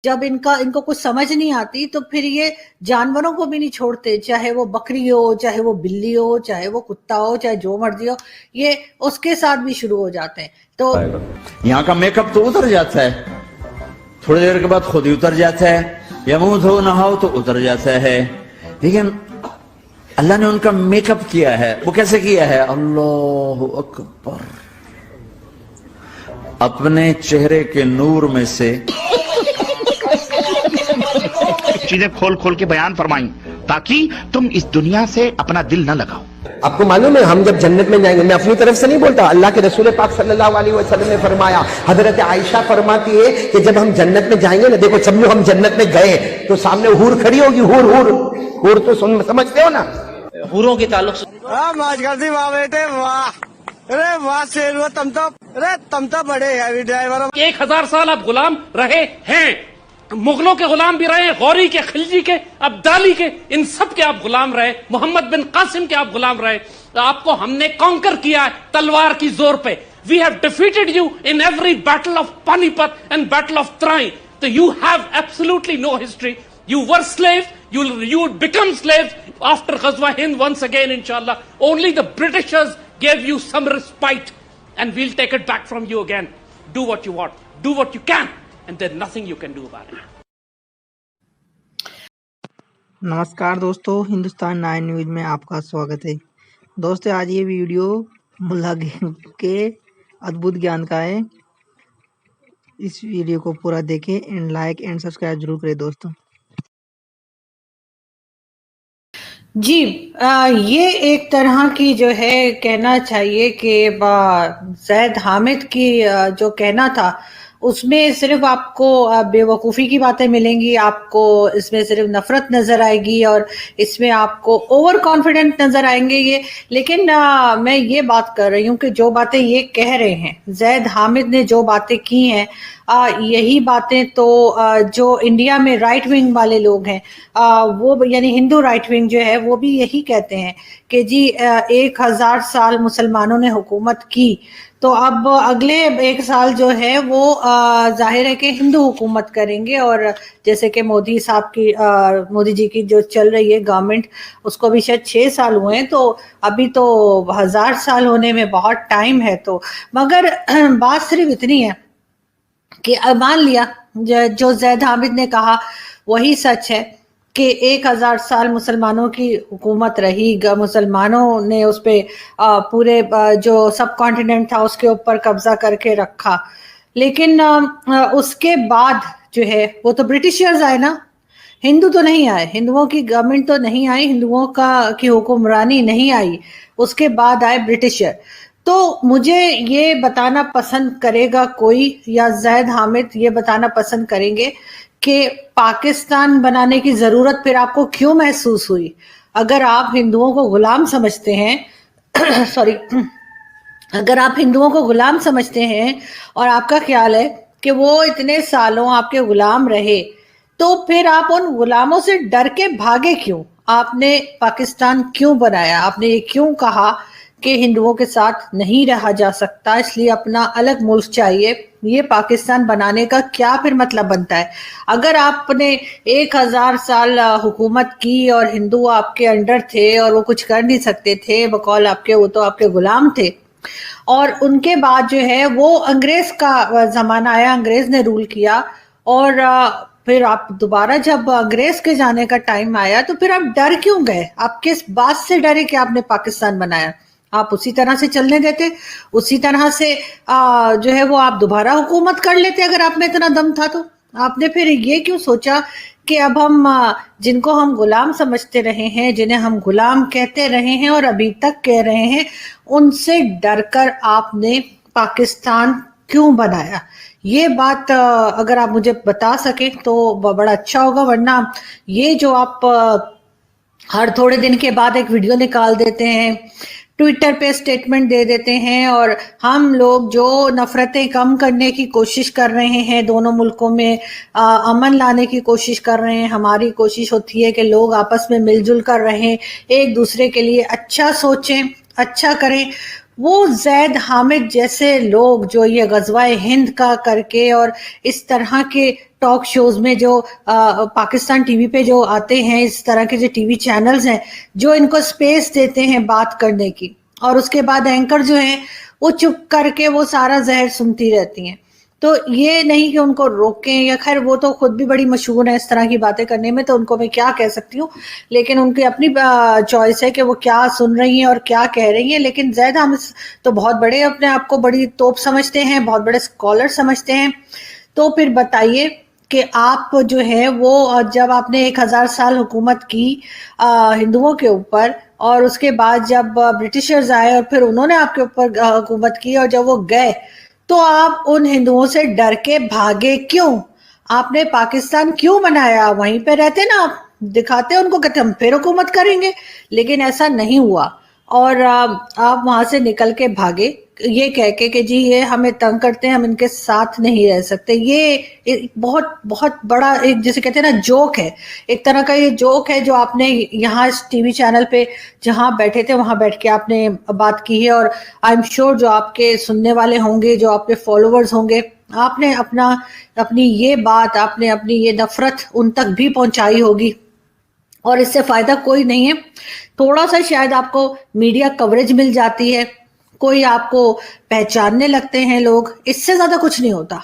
जब इनको कुछ समझ नहीं आती तो फिर ये जानवरों को भी नहीं छोड़ते, चाहे वो बकरी हो, चाहे वो बिल्ली हो, चाहे वो कुत्ता हो, चाहे जो मर्जी हो, ये उसके साथ भी शुरू हो जाते हैं। तो यहाँ का मेकअप तो उतर जाता है, थोड़ी देर के बाद खुद ही उतर जाता है, या मुंह धो नहाओ तो उतर जाता है। लेकिन अल्लाह ने उनका मेकअप किया है, वो कैसे किया है? अल्लाहु अकबर, अपने चेहरे के नूर में से चीजें खोल खोल के बयान फरमाई ताकि तुम इस दुनिया से अपना दिल न लगाओ। आपको मालूम है हम जब जन्नत में जाएंगे, मैं अपनी तरफ से नहीं बोलता, अल्लाह के रसूल पाक सल्लल्लाहु अलैहि वसल्लम ने फरमाया, हजरत आयशा फरमाती है कि जब हम जन्नत में जाएंगे ना, देखो समझो हम जन्नत में गए तो सामने हूर खड़ी होगी, हूर हूर हूर तो समझते हो ना, हूरों के ताल्लुक से। वाह बेटे वाह, अरे वाह शेर हुआ, तुम तो बड़े हैवी ड्राइवर। 1000 साल आप गुलाम रहे हैं, मुगलों के गुलाम भी रहे, गौरी के, खिलजी के, अब्दाली के, इन सब के आप गुलाम रहे, मोहम्मद बिन कासिम के आप गुलाम रहे। तो आपको हमने कॉन्कर किया है तलवार की जोर पे। We have defeated you in every battle of Panipat and battle of Tarain. तो you have absolutely no history. You were slave, you would become slaves after Ghazwa Hind once again, inshallah. Only the Britishers gave you some respite, and we'll take it back from you again. Do what you want, do what you can, and there's nothing you can do about it. नमस्कार दोस्तों, Hindustan 9 news में आपका स्वागत है। दोस्तों आज ये video मुल्ला के अद्भुत ज्ञान का है। इस वीडियो को पूरा देखें एंड लाइक एंड सब्सक्राइब जरूर करें दोस्तों। जी, ये एक तरह की जो है कहना चाहिए कि ज़ैद हामिद की जो कहना था उसमें सिर्फ आपको बेवकूफ़ी की बातें मिलेंगी, आपको इसमें सिर्फ नफ़रत नज़र आएगी और इसमें आपको ओवर कॉन्फिडेंट नज़र आएंगे ये। लेकिन मैं ये बात कर रही हूँ कि जो बातें ये कह रहे हैं, ज़ैद हामिद ने जो बातें की हैं, यही बातें तो जो इंडिया में राइट विंग वाले लोग हैं, वो यानी हिंदू राइट विंग जो है वो भी यही कहते हैं कि जी 1000 साल मुसलमानों ने हुकूमत की, तो अब अगले 1 साल जो है वो जाहिर है कि हिंदू हुकूमत करेंगे। और जैसे कि मोदी साहब की मोदी जी की जो चल रही है गवर्नमेंट, उसको भी शायद 6 साल हुए हैं, तो अभी तो 1000 साल होने में बहुत टाइम है। तो मगर बात सिर्फ इतनी है कि मान लिया जो ज़ैद हामिद ने कहा वही सच है कि 1000 साल मुसलमानों की हुकूमत रही, मुसलमानों ने उस पे पूरे जो सब कॉन्टिनेंट था उसके ऊपर कब्जा करके रखा। लेकिन उसके बाद जो है वो तो ब्रिटिशर्स आए ना, हिंदू तो नहीं आए, हिंदुओं की गवर्नमेंट तो नहीं आई, हिंदुओं की हुक्मरानी नहीं आई, उसके बाद आए ब्रिटिशर। तो मुझे ये बताना पसंद करेगा कोई, या ज़ैद हामिद ये बताना पसंद करेंगे कि पाकिस्तान बनाने की जरूरत फिर आपको क्यों महसूस हुई? अगर आप हिंदुओं को गुलाम समझते हैं सॉरी अगर आप हिंदुओं को गुलाम समझते हैं और आपका ख्याल है कि वो इतने सालों आपके गुलाम रहे, तो फिर आप उन गुलामों से डर के भागे क्यों? आपने पाकिस्तान क्यों बनाया? आपने ये क्यों कहा कि हिंदुओं के साथ नहीं रहा जा सकता, इसलिए अपना अलग मुल्क चाहिए? ये पाकिस्तान बनाने का क्या फिर मतलब बनता है? अगर आपने 1000 साल हुकूमत की और हिंदू आपके अंडर थे और वो कुछ कर नहीं सकते थे बकौल आपके, वो तो आपके गुलाम थे, और उनके बाद जो है वो अंग्रेज का जमाना आया, अंग्रेज ने रूल किया, और फिर आप दोबारा जब अंग्रेज के जाने का टाइम आया तो फिर आप डर क्यों गए? आप किस बात से डरे कि आपने पाकिस्तान बनाया? आप उसी तरह से चलने देते, उसी तरह से जो है वो आप दोबारा हुकूमत कर लेते अगर आप में इतना दम था। तो आपने फिर ये क्यों सोचा कि अब हम जिनको हम गुलाम समझते रहे हैं, जिन्हें हम गुलाम कहते रहे हैं और अभी तक कह रहे हैं, उनसे डरकर आपने पाकिस्तान क्यों बनाया? ये बात अगर आप मुझे बता सके तो बड़ा अच्छा होगा, वरना ये जो आप हर थोड़े दिन के बाद एक वीडियो निकाल देते हैं, ट्विटर पे स्टेटमेंट दे देते हैं, और हम लोग जो नफरतें कम करने की कोशिश कर रहे हैं, दोनों मुल्कों में अमन लाने की कोशिश कर रहे हैं, हमारी कोशिश होती है कि लोग आपस में मिलजुल कर रहें, एक दूसरे के लिए अच्छा सोचें, अच्छा करें, वो जैद हामिद जैसे लोग जो ये गजवाए हिंद का करके और इस तरह के टॉक शोज में जो पाकिस्तान टीवी पे जो आते हैं, इस तरह के जो टीवी चैनल्स हैं जो इनको स्पेस देते हैं बात करने की, और उसके बाद एंकर जो हैं वो चुप करके वो सारा जहर सुनती रहती हैं। तो ये नहीं कि उनको रोकें, या खैर वो तो खुद भी बड़ी मशहूर है इस तरह की बातें करने में, तो उनको मैं क्या कह सकती हूँ, लेकिन उनकी अपनी चॉइस है कि वो क्या सुन रही हैं और क्या कह रही हैं। लेकिन जैद हामिद तो बहुत बड़े अपने आप को बड़ी तोप समझते हैं, बहुत बड़े स्कॉलर समझते हैं। तो फिर बताइए कि आप जो है वो जब आपने 1000 साल हुकूमत की हिंदुओं के ऊपर, और उसके बाद जब ब्रिटिशर्स आए और फिर उन्होंने आपके ऊपर हुकूमत की, और जब वो गए तो आप उन हिंदुओं से डर के भागे क्यों? आपने पाकिस्तान क्यों बनाया? वहीं पे रहते ना आप, दिखाते उनको कहते हम फिर हुकूमत करेंगे, लेकिन ऐसा नहीं हुआ और आप वहां से निकल के भागे ये कह के कि जी ये हमें तंग करते हैं, हम इनके साथ नहीं रह सकते। ये एक बहुत बहुत बड़ा एक जिसे कहते हैं ना जोक है, एक तरह का ये जोक है जो आपने यहाँ इस टीवी चैनल पे जहाँ बैठे थे वहां बैठ के आपने बात की है। और आई एम श्योर जो आपके सुनने वाले होंगे, जो आपके फॉलोअर्स होंगे, आपने अपनी ये बात, आपने अपनी ये नफरत उन तक भी पहुंचाई होगी, और इससे फायदा कोई नहीं है। थोड़ा सा शायद आपको मीडिया कवरेज मिल जाती है, कोई आपको पहचानने लगते हैं लोग, इससे ज्यादा कुछ नहीं होता।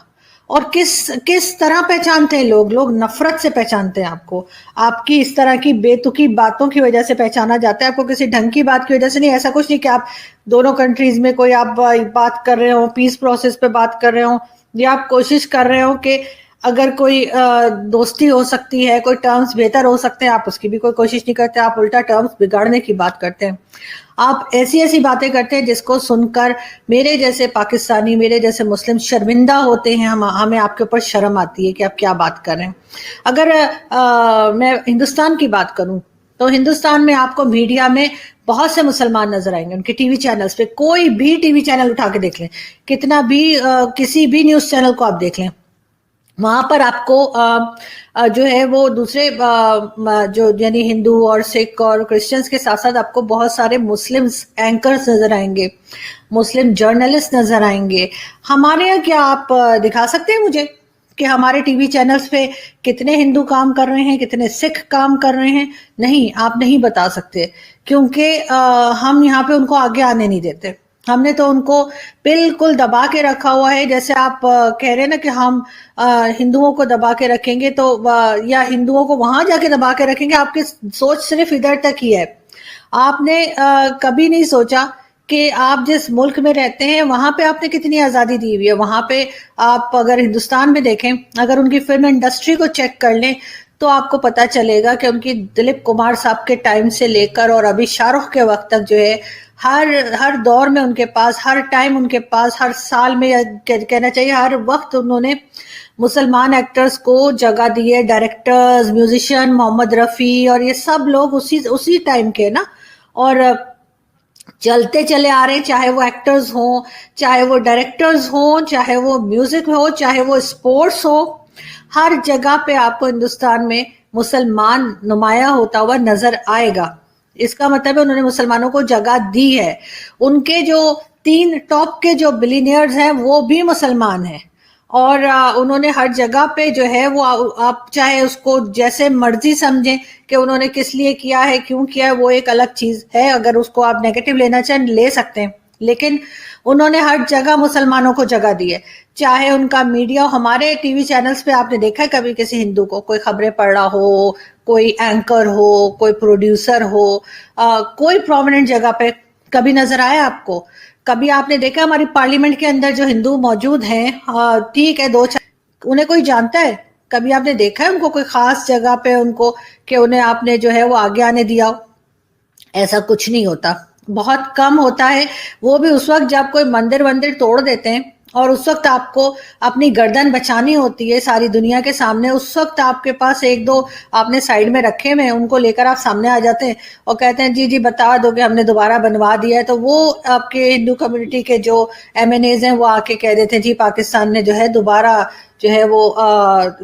और किस तरह पहचानते हैं लोग नफरत से पहचानते हैं आपको, आपकी इस तरह की बेतुकी बातों की वजह से पहचाना जाता है, आपको किसी ढंग की बात की वजह से नहीं। ऐसा कुछ नहीं कि आप दोनों कंट्रीज में कोई आप बात कर रहे हो, पीस प्रोसेस पे बात कर रहे हो, या आप कोशिश कर रहे हो कि अगर कोई दोस्ती हो सकती है, कोई टर्म्स बेहतर हो सकते हैं, आप उसकी भी कोई कोशिश नहीं करते, आप उल्टा टर्म्स बिगाड़ने की बात करते हैं। आप ऐसी बातें करते हैं जिसको सुनकर मेरे जैसे पाकिस्तानी, मेरे जैसे मुस्लिम शर्मिंदा होते हैं। हमें आपके ऊपर शर्म आती है कि आप क्या बात कर रहे हैं। अगर मैं हिंदुस्तान की बात करूं तो हिंदुस्तान में आपको मीडिया में बहुत से मुसलमान नजर आएंगे, उनके टीवी चैनल्स पे। कोई भी टीवी चैनल उठा के देख लें, कितना भी किसी भी न्यूज चैनल को आप देख लें, वहां पर आपको जो है वो दूसरे जो यानी हिंदू और सिख और क्रिश्चियंस के साथ साथ आपको बहुत सारे मुस्लिम एंकर्स नजर आएंगे, मुस्लिम जर्नलिस्ट नजर आएंगे। हमारे यहाँ क्या आप दिखा सकते हैं मुझे कि हमारे टीवी चैनल्स पे कितने हिंदू काम कर रहे हैं, कितने सिख काम कर रहे हैं? नहीं, आप नहीं बता सकते, क्योंकि हम यहाँ पे उनको आगे आने नहीं देते। हमने तो उनको बिल्कुल दबा के रखा हुआ है। जैसे आप कह रहे हैं ना कि हम हिंदुओं को दबा के रखेंगे, तो या हिंदुओं को वहां जाके दबा के रखेंगे, आपकी सोच सिर्फ इधर तक ही है। आपने कभी नहीं सोचा कि आप जिस मुल्क में रहते हैं वहां पे आपने कितनी आजादी दी हुई है। वहां पे आप अगर हिंदुस्तान में देखें, अगर उनकी फिल्म इंडस्ट्री को चेक कर लें तो आपको पता चलेगा कि उनकी दिलीप कुमार साहब के टाइम से लेकर और अभी शाहरुख के वक्त तक जो है हर दौर में उनके पास, हर टाइम उनके पास, हर साल में, या कहना चाहिए हर वक्त उन्होंने मुसलमान एक्टर्स को जगह दी है। डायरेक्टर्स, म्यूजिशियन, मोहम्मद रफी और ये सब लोग उसी टाइम के ना, और चलते चले आ रहे हैं, चाहे वो एक्टर्स हों, चाहे वो डायरेक्टर्स हों, चाहे वो म्यूजिक हो, चाहे वो स्पोर्ट्स हो, हर जगह पे आपको हिंदुस्तान में मुसलमान नुमाया होता हुआ नजर आएगा। इसका मतलब है उन्होंने मुसलमानों को जगह दी है। उनके जो 3 टॉप के जो बिलियनियर्स हैं वो भी मुसलमान हैं, और उन्होंने हर जगह पे जो है वो आप चाहे उसको जैसे मर्जी समझें कि उन्होंने किस लिए किया है, क्यों किया है, वो एक अलग चीज है। अगर उसको आप नेगेटिव लेना चाहें ले सकते हैं, लेकिन उन्होंने हर जगह मुसलमानों को जगह दी है। चाहे उनका मीडिया, हमारे टीवी चैनल्स पे आपने देखा है कभी किसी हिंदू को कोई खबरें पढ़ रहा हो, कोई एंकर हो, कोई प्रोड्यूसर हो, कोई प्रोमिनेंट जगह पे कभी नजर आया आपको? कभी आपने देखा हमारी पार्लियामेंट के अंदर जो हिंदू मौजूद हैं, ठीक है 2-4, उन्हें कोई जानता है? कभी आपने देखा है उनको कोई खास जगह पे उनको कि उन्हें आपने जो है वो आगे आने दिया हो? ऐसा कुछ नहीं होता, बहुत कम होता है। वो भी उस वक्त जब कोई मंदिर तोड़ देते हैं और उस वक्त आपको अपनी गर्दन बचानी होती है सारी दुनिया के सामने। उस वक्त आपके पास 1-2 आपने साइड में रखे हुए, उनको लेकर आप सामने आ जाते हैं और कहते हैं जी बता दो कि हमने दोबारा बनवा दिया है। तो वो आपके हिंदू कम्युनिटी के जो MNAs हैं वो आके कह देते हैं जी पाकिस्तान ने जो है दोबारा जो है वो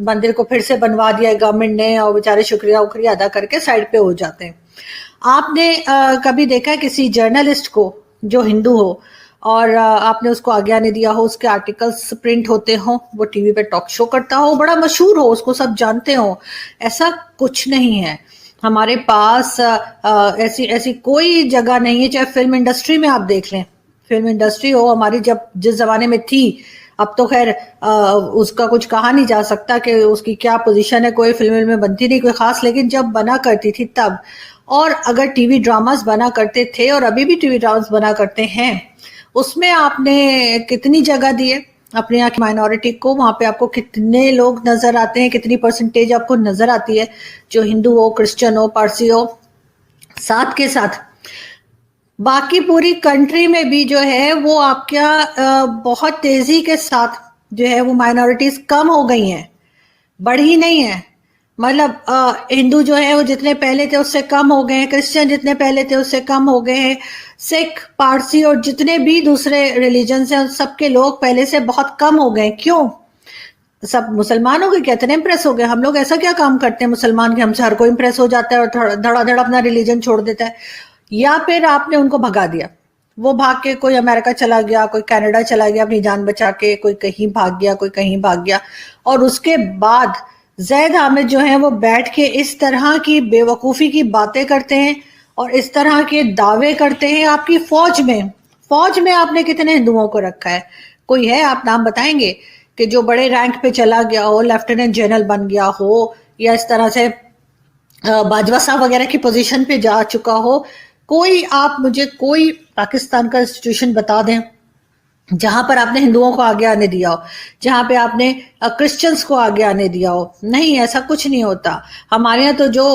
मंदिर को फिर से बनवा दिया है गवर्नमेंट ने, और बेचारे शुक्रिया उक्रिया अदा करके साइड पे हो जाते हैं। आपने कभी देखा किसी जर्नलिस्ट को जो हिंदू हो اور آپ نے اس کو آگے آنے دیا ہو, اس کے آرٹیکلز پرنٹ ہوتے ہوں, وہ ٹی وی پہ ٹاک شو کرتا ہو, بڑا مشہور ہو, اس کو سب جانتے ہوں. ایسا کچھ نہیں ہے. ہمارے پاس ایسی کوئی جگہ نہیں ہے. چاہے فلم انڈسٹری میں آپ دیکھ لیں, فلم انڈسٹری ہو ہماری جس زمانے میں تھی, اب تو خیر اس کا کچھ کہا نہیں جا سکتا کہ اس کی کیا پوزیشن ہے, کوئی فلم میں بنتی نہیں کوئی خاص, لیکن جب بنا کرتی تھی تب, اور اگر ٹی وی ڈراماز بنا کرتے تھے اور ابھی بھی ٹی وی ڈراماز بنا کرتے ہیں, اس میں آپ نے کتنی جگہ دی ہے اپنے یہاں کی مائنورٹی کو. وہاں پہ آپ کو کتنے لوگ نظر آتے ہیں, کتنی پرسنٹیج آپ کو نظر آتی ہے جو ہندو ہو, کرسچن ہو, پارسی ہو. ساتھ کے ساتھ باقی پوری کنٹری میں بھی جو ہے وہ آپ کیا بہت تیزی کے ساتھ جو ہے وہ مائنورٹیز کم ہو گئی ہیں, بڑھی نہیں ہیں. مطلب ہندو جو ہے وہ جتنے پہلے تھے اس سے کم ہو گئے ہیں, کرسچن جتنے پہلے تھے اس سے کم ہو گئے ہیں, سکھ, پارسی اور جتنے بھی دوسرے ریلیجنز ہیں سب کے لوگ پہلے سے بہت کم ہو گئے. کیوں؟ سب مسلمان ہو گئے کیا, اتنے امپریس ہو گئے. ہم لوگ ایسا کیا کام کرتے ہیں مسلمان کہ ہم سے ہر کوئی امپریس ہو جاتا ہے اور دھڑا دھڑ اپنا ریلیجن چھوڑ دیتا ہے. یا پھر آپ نے ان کو بھگا دیا, وہ بھاگ کے کوئی امریکہ چلا گیا, کوئی کینیڈا چلا گیا اپنی جان بچا کے, کوئی کہیں بھاگ گیا, کوئی کہیں بھاگ گیا, اور اس کے بعد زید حامد جو ہیں وہ بیٹھ کے اس طرح کی بے وقوفی کی باتیں کرتے ہیں اور اس طرح کے دعوے کرتے ہیں. آپ کی فوج میں آپ نے کتنے ہندوؤں کو رکھا ہے؟ کوئی ہے آپ نام بتائیں گے کہ جو بڑے رینک پہ چلا گیا ہو, لیفٹیننٹ جنرل بن گیا ہو, یا اس طرح سے باجوہ صاحب وغیرہ کی پوزیشن پہ جا چکا ہو؟ کوئی آپ مجھے کوئی پاکستان کا انسٹیٹیوشن بتا دیں جہاں پر آپ نے ہندوؤں کو آگے آنے دیا ہو, جہاں پہ آپ نے کرسچنز کو آگے آنے دیا ہو. نہیں, ایسا کچھ نہیں ہوتا. ہمارے یہاں تو جو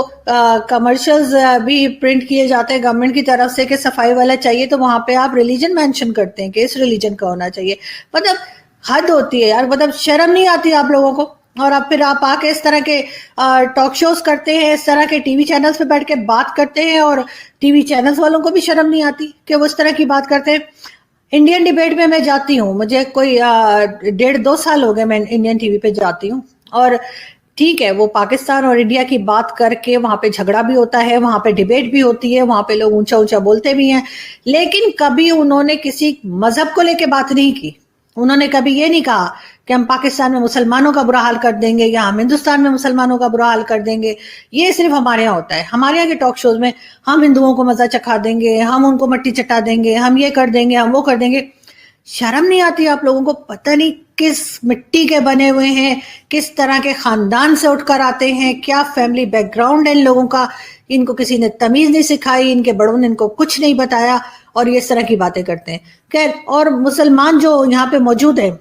کمرشلز بھی پرنٹ کیے جاتے ہیں گورنمنٹ کی طرف سے کہ صفائی والا چاہیے, تو وہاں پہ آپ ریلیجن مینشن کرتے ہیں کہ اس ریلیجن کا ہونا چاہیے. مطلب حد ہوتی ہے یار, مطلب شرم نہیں آتی آپ لوگوں کو. اور اب پھر آپ آ کے اس طرح کے ٹاک شوز کرتے ہیں, اس طرح کے ٹی وی چینلز پہ بیٹھ کے بات کرتے ہیں, اور ٹی وی چینلز والوں کو بھی شرم نہیں آتی کہ وہ اس طرح کی بات کرتے ہیں. انڈین ڈیبیٹ میں جاتی ہوں, مجھے کوئی 1.5-2 سال ہو گئے میں انڈین ٹی وی پہ جاتی ہوں, اور ٹھیک ہے وہ پاکستان اور انڈیا کی بات کر کے وہاں پہ جھگڑا بھی ہوتا ہے, وہاں پہ ڈیبیٹ بھی ہوتی ہے, وہاں پہ لوگ اونچا اونچا بولتے بھی ہیں, لیکن کبھی انہوں نے کسی مذہب کو لے کے بات نہیں کی. انہوں نے کبھی یہ نہیں کہا کہ ہم پاکستان میں مسلمانوں کا برا حال کر دیں گے یا ہم ہندوستان میں مسلمانوں کا برا حال کر دیں گے. یہ صرف ہمارے یہاں ہوتا ہے. ہمارے یہاں کے ٹاک شوز میں ہم ہندوؤں کو مزہ چکھا دیں گے, ہم ان کو مٹی چٹا دیں گے, ہم یہ کر دیں گے, ہم وہ کر دیں گے. شرم نہیں آتی آپ لوگوں کو؟ پتہ نہیں کس مٹی کے بنے ہوئے ہیں, کس طرح کے خاندان سے اٹھ کر آتے ہیں, کیا فیملی بیک گراؤنڈ ہے ان لوگوں کا. ان کو کسی نے تمیز نہیں سکھائی, ان کے بڑوں نے ان کو کچھ نہیں بتایا, اور یہ اس طرح کی باتیں کرتے ہیں. خیر, اور مسلمان جو یہاں پہ موجود ہیں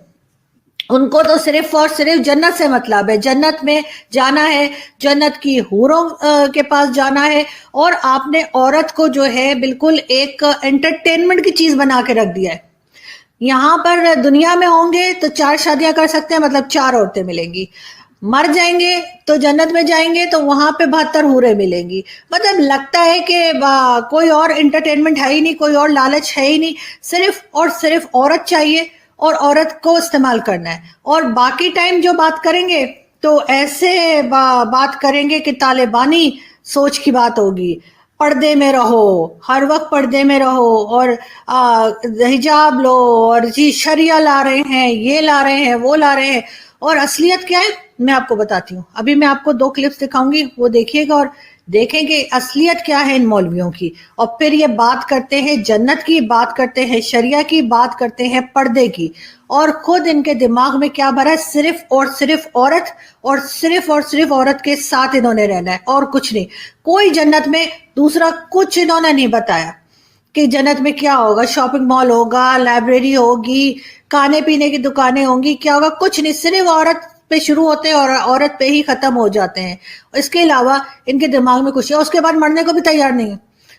ان کو تو صرف اور صرف جنت سے مطلب ہے, جنت میں جانا ہے, جنت کی حوروں کے پاس جانا ہے. اور آپ نے عورت کو جو ہے بالکل ایک انٹرٹینمنٹ کی چیز بنا کے رکھ دیا ہے. یہاں پر دنیا میں ہوں گے تو 4 شادیاں کر سکتے ہیں, مطلب 4 عورتیں ملیں گی. مر جائیں گے تو جنت میں جائیں گے تو وہاں پہ 72 حوریں ملیں گی. مطلب لگتا ہے کہ کوئی اور انٹرٹینمنٹ ہے ہی نہیں, کوئی اور لالچ ہے ہی نہیں, صرف اور صرف عورت چاہیے اور عورت کو استعمال کرنا ہے. اور باقی ٹائم جو بات کریں گے تو ایسے بات کریں گے کہ طالبانی سوچ کی بات ہوگی. پردے میں رہو, ہر وقت پردے میں رہو, اور حجاب لو, اور جی شریعہ لا رہے ہیں, یہ لا رہے ہیں, وہ لا رہے ہیں. اور اصلیت کیا ہے میں آپ کو بتاتی ہوں. ابھی میں آپ کو 2 کلپس دکھاؤں گی, وہ دیکھیے گا اور دیکھیں کہ اصلیت کیا ہے ان مولویوں کی. اور پھر یہ بات کرتے ہیں جنت کی, بات کرتے ہیں شریعہ کی, بات کرتے ہیں پردے کی, اور خود ان کے دماغ میں کیا بھرا ہے, صرف اور صرف عورت, اور صرف اور صرف عورت کے ساتھ انہوں نے رہنا ہے اور کچھ نہیں. کوئی جنت میں دوسرا کچھ انہوں نے نہیں بتایا کہ جنت میں کیا ہوگا. شاپنگ مال ہوگا, لائبریری ہوگی, کھانے پینے کی دکانیں ہوں گی, کیا ہوگا, کچھ نہیں. صرف عورت پہ شروع ہوتے ہیں اور عورت پہ ہی ختم ہو جاتے ہیں. اس کے علاوہ ان کے دماغ میں کچھ ہے. اس کے بعد مرنے کو بھی تیار نہیں ہے.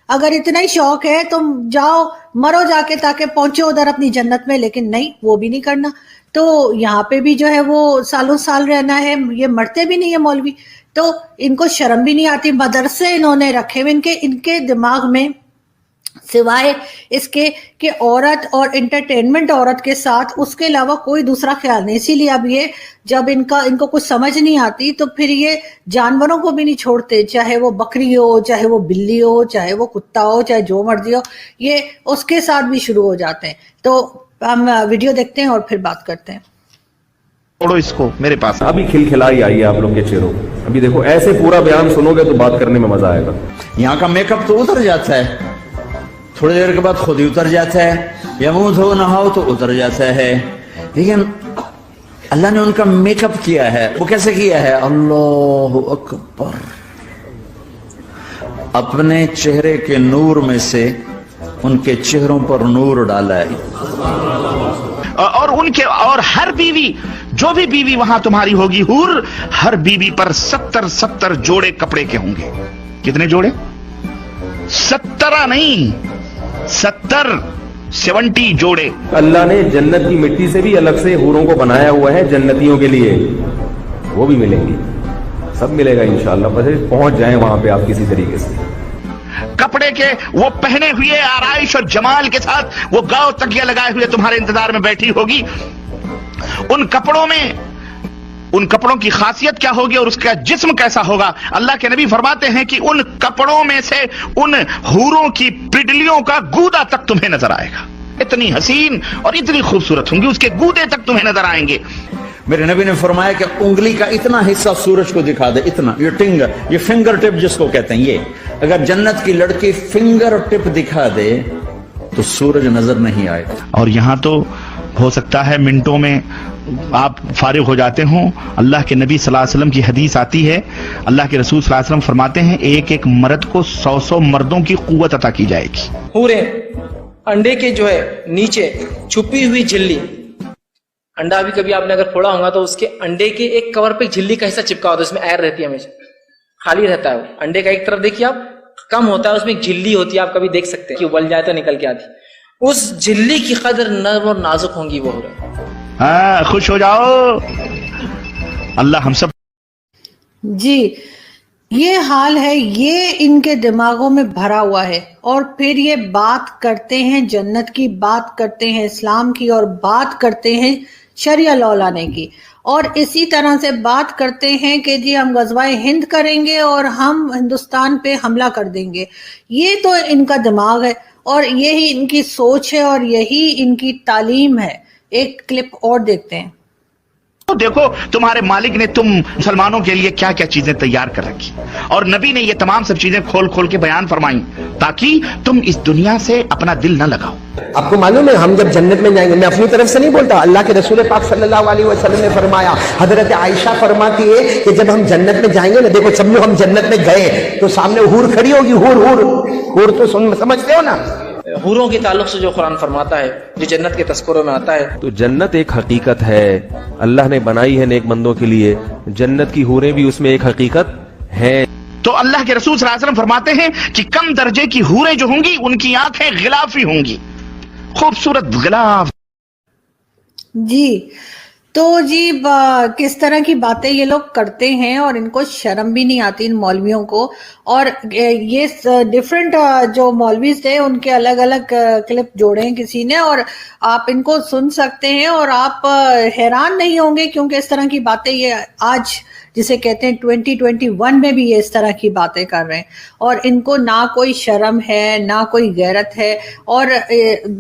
اگر اتنا ہی شوق ہے تو جاؤ مرو جا کے تاکہ پہنچے ادھر اپنی جنت میں, لیکن نہیں, وہ بھی نہیں کرنا. تو یہاں پہ بھی جو ہے وہ سالوں سال رہنا ہے. یہ مرتے بھی نہیں ہے مولوی, تو ان کو شرم بھی نہیں آتی. مدرسے انہوں نے رکھے ہوئے, ان کے دماغ میں सिवाय इसके कि औरत और एंटरटेनमेंट औरत के साथ उसके अलावा कोई दूसरा ख्याल नहीं। इसीलिए अब ये जब इनको कुछ समझ नहीं आती तो फिर ये जानवरों को भी नहीं छोड़ते, चाहे वो बकरी हो, चाहे वो बिल्ली हो, चाहे वो कुत्ता हो, चाहे जो मर्जी हो, ये उसके साथ भी शुरू हो जाते हैं। तो हम वीडियो देखते हैं और फिर बात करते हैं। छोड़ो इसको, मेरे पास अभी खिलखिलाई आई है आप लोग के चेहरों पे। अभी देखो, ऐसे पूरा बयान सुनोगे तो बात करने में मजा आएगा। यहाँ का मेकअप तो उतर जाता है, थोड़ी देर के बाद खुद ही उतर जाता है, या मुंह धो नहाओ तो उतर जाता है। लेकिन अल्लाह ने उनका मेकअप किया है। वो कैसे किया है? अल्लाहु अकबर। अपने चेहरे के नूर में से उनके चेहरों पर नूर डाला है। और हर बीवी, जो भी बीवी वहां तुम्हारी होगी हूर, हर बीवी पर 70 जोड़े कपड़े के होंगे। कितने जोड़े? 70 नहीं, 70 जोड़े। अल्लाह ने जन्नत की मिट्टी से भी अलग से हूरों को बनाया हुआ है जन्नतियों के लिए, वो भी मिलेंगी, सब मिलेगा इंशाअल्लाह। बस पहुंच जाएं वहां पे आप किसी तरीके से। कपड़े के वो पहने हुए आराइश और जमाल के साथ वो गाँव तकिया लगाए हुए तुम्हारे इंतजार में बैठी होगी। उन कपड़ों की खासियत क्या होगी और उसका जिस्म कैसा होगा? अल्लाह के नबी फरमाते हैं कि उन कपड़ों में से उन हूरों की पिडलियों का गूदा तक तुम्हें नजर आएगा। इतनी हसीन और इतनी खूबसूरत होंगी, उसके गूदे तक तुम्हें नजर आएंगे। मेरे नबी ने फरमाया कि उंगली का इतना हिस्सा सूरज को दिखा दे, इतना, ये फिंगर टिप जिसको कहते हैं, ये अगर जन्नत की लड़की फिंगर टिप दिखा दे तो सूरज नजर नहीं आएगा। और यहां तो हो सकता है मिनटों में आप फारिग हो जाते हो। अल्लाह के नबी सल्लल्लाहु अलैहि वसल्लम की हदीस आती है, अल्लाह के रसूल सल्लल्लाहु अलैहि वसल्लम फरमाते हैं, एक एक मर्द को 100 मर्दों की कुव्वत अता की जाएगी। पूरे अंडे के जो है नीचे छुपी हुई झिल्ली, अंडा भी कभी आपने अगर फोड़ा होगा तो उसके अंडे के एक कवर पे झिल्ली का हिस्सा चिपका होता है, उसमें एयर रहती है, हमेशा खाली रहता है वो। अंडे का एक तरफ देखिए आप कम होता है, उसमें एक झिल्ली होती है, आप कभी देख सकते हैं कि उबल जाए तो निकल के आती। उस झिल्ली की कदर नर्म और नाजुक होंगी वो। हाँ, खुश हो जाओ, अल्लाह हम सब। जी, ये हाल है, ये इनके दिमागों में भरा हुआ है। और फिर ये बात करते हैं जन्नत की, बात करते हैं इस्लाम की, और बात करते हैं शरिया लॉ लाने की, और इसी तरह से बात करते हैं कि जी हम गज़वाए हिंद करेंगे और हम हिंदुस्तान पे हमला कर देंगे। ये तो इनका दिमाग है और यही इनकी सोच है और यही इनकी तालीम है। एक क्लिप और देखते हैं। तो देखो तुम्हारे मालिक ने तुम मुसलमानों के लिए क्या क्या चीजें तैयार कर रखी, और नबी ने ये तमाम सब चीजें खोल खोल के बयान फरमाई ताकि तुम इस दुनिया से अपना दिल न लगाओ। आपको मालूम है हम जब जन्नत में जाएंगे, मैं अपनी तरफ से नहीं बोलता, अल्लाह के रसूल पाक सल्लल्लाहु अलैहि वसल्लम ने फरमाया, हजरत आयशा फरमाती है कि जब हम जन्नत में जाएंगे ना, देखो समझो हम जन्नत में गए तो सामने हूर खड़ी होगी। हूर तो समझते हो ना, हूरों के ताल्लुक से जो कुरान फरमाता है, जो जन्नत के तस्करों में आता है। तो जन्नत एक हकीकत है, अल्लाह ने बनाई है नेक बंदों के लिए। जन्नत की हूरें भी उसमें एक हकीकत है। तो अल्लाह के रसूल सल्लल्लाहु अलैहि वसल्लम फरमाते हैं कि कम दर्जे की हूरें जो होंगी उनकी आंखें गिलाफी होंगी, खूबसूरत गिलाफ। जी, तो जी किस तरह की बातें ये लोग करते हैं और इनको शर्म भी नहीं आती इन मौलवियों को। और ये डिफरेंट जो मौलवीज थे उनके अलग अलग क्लिप जोड़े हैं किसी ने, और आप इनको सुन सकते हैं और आप हैरान नहीं होंगे, क्योंकि इस तरह की बातें ये आज जिसे कहते हैं 2021 में भी ये इस तरह की बातें कर रहे हैं, और इनको ना कोई शर्म है ना कोई गैरत है, और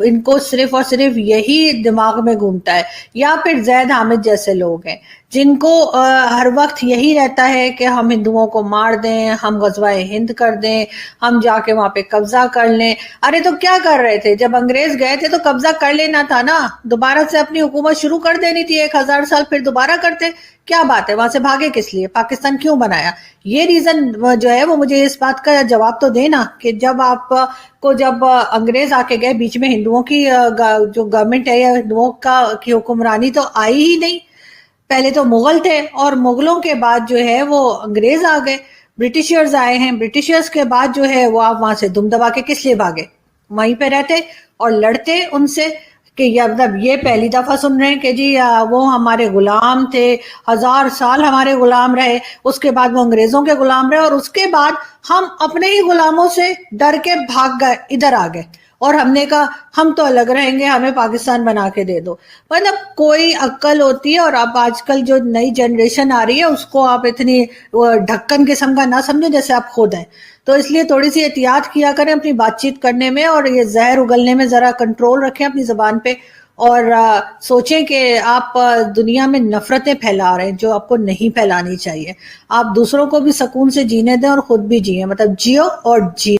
इनको सिर्फ और सिर्फ यही दिमाग में घूमता है। या फिर ज़ैद हामिद जैसे लोग हैं जिनको हर वक्त यही रहता है कि हम हिंदुओं को मार दें, हम गज़वाए हिंद कर दें, हम जाके वहां पे कब्जा कर लें। अरे तो क्या कर रहे थे जब अंग्रेज गए थे? तो कब्जा कर लेना था ना, दोबारा से अपनी हुकूमत शुरू कर देनी थी, 1000 साल फिर दोबारा करते। क्या बात है, वहां से भागे किस लिए? पाकिस्तान क्यों बनाया? ये रीजन जो है वो मुझे इस बात का जवाब तो देना कि जब अंग्रेज आके गए, बीच में हिंदुओं की जो गवर्नमेंट है या हिंदुओं की हुक्मरानी तो आई ही नहीं। पहले तो मुगल थे और मुगलों के बाद जो है वो अंग्रेज आ गए, ब्रिटिशर्स आए हैं। ब्रिटिशर्स के बाद जो है वो आप वहां से दुम दबा के किस लिए भागे? वहीं पे रहते और लड़ते उनसे کہ یہ پہلی دفعہ سن رہے ہیں کہ جی وہ ہمارے غلام تھے، 1000 سال ہمارے غلام رہے، اس کے بعد وہ انگریزوں کے غلام رہے، اور اس کے بعد ہم اپنے ہی غلاموں سے ڈر کے بھاگ گئے، ادھر آ گئے، اور ہم نے کہا ہم تو الگ رہیں گے، ہمیں پاکستان بنا کے دے دو۔ مطلب کوئی عقل ہوتی ہے، اور اب آج کل جو نئی جنریشن آ رہی ہے اس کو آپ اتنی ڈھکن قسم کا نہ سمجھیں جیسے آپ خود ہیں۔ تو اس لیے تھوڑی سی احتیاط کیا کریں اپنی بات چیت کرنے میں، اور یہ زہر اگلنے میں ذرا کنٹرول رکھیں اپنی زبان پہ، اور سوچیں کہ آپ دنیا میں نفرتیں پھیلا رہے ہیں جو آپ کو نہیں پھیلانی چاہیے۔ آپ دوسروں کو بھی سکون سے جینے دیں اور خود بھی جئیں، مطلب جیو اور جی